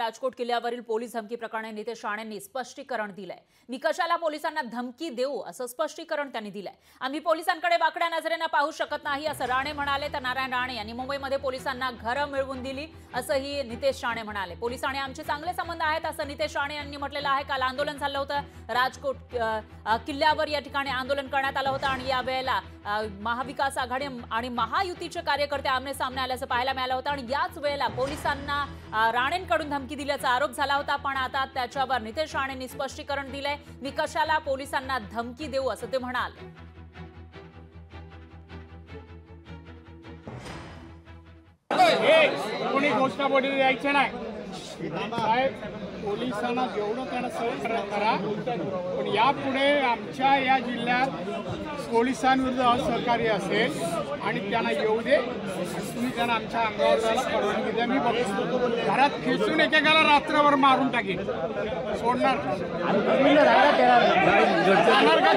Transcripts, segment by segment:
राजकोट किल्ल्यावरील पोलीस धमकी प्रकरणी नितेश राणेंनी स्पष्टीकरण दिलंय। मी कशाला पोलिसांना धमकी देऊ असं स्पष्टीकरण त्यांनी दिलंय। आम्ही पोलिसांकडे वाकड्या नजरेने पाहू शकत नाही असं राणे म्हणाले। तर नारायण राणे यांनी मुंबईमध्ये पोलिसांना घरं मिळवून दिली असंही नितेश राणे म्हणाले। पोलिसांनी आमचे चांगले संबंध आहेत असं नितेश राणे यांनी म्हटलेलं आहे। काल आंदोलन झालं होतं राजकोट किल्ल्यावर, या ठिकाणी आंदोलन करण्यात आलं होतं आणि या वेळेला महाविकास आघाडी आणि महायुतीचे कार्यकर्ते आमने सामने आल्याचं पाहायला मिळालं होतं आणि याच वेळेला पोलिसांना राणेंकडून धमकी दिल्याचा आरोप झाला होता। पण आता त्याच्यावर नितेश राणेंनी स्पष्टीकरण दिलंय। मी कशाला पोलिसांना धमकी देऊ असं ते म्हणाले। कोणी घोषणाबाजी द्यायची नाही साहेब, पोलिसांना जेवढं त्यांना सहकार्य करा, पण यापुढे आमच्या या जिल्ह्यात पोलिसांविरुद्ध असहकार्य असेल आणि त्यांना येऊ दे, तुम्ही त्यांना आमच्या अंगावर जायला परवानगी द्या। मी बघतो घरात खेचून एकेकाला रात्रभर मारून टाकेन, सोडणार का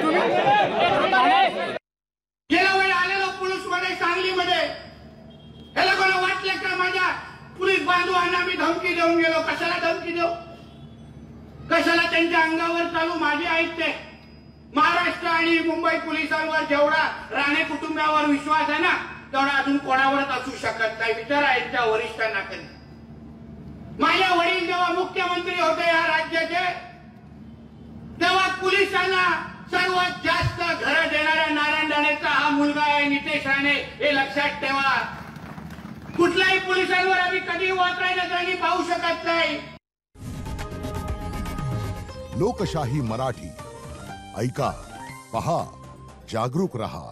तुम्ही? गेल्या वेळी आलेलो पोलीस मध्ये सांगलीमध्ये हे लोकांना वाटलं का माझ्या पोलीस बांधवांना मी धमकी देऊन गेलो? कशाला धमकी देऊ? कशाला त्यांच्या अंगावर चालू? माझे आहेत ते महाराष्ट्र आणि मुंबई पोलिसांवर जेवढा राणे कुटुंबावर विश्वास आहे ना, तेवढा अजून कोणावरच असू शकत नाही। विचारा यांच्या वरिष्ठांना कधी। माझे वडील जेव्हा मुख्यमंत्री होते या राज्याचे, तेव्हा पोलिसांना सर्वात जास्त घरं देणाऱ्या नारायण राणेचा हा मुलगा आहे नितेश राणे, हे लक्षात ठेवा। कुठल्याही पोलिसांवर आम्ही कधी वाकड्या नजरेने पाहू शकत नाही। लोकशाही मराठी ऐका, पहा, जागरूक रहा।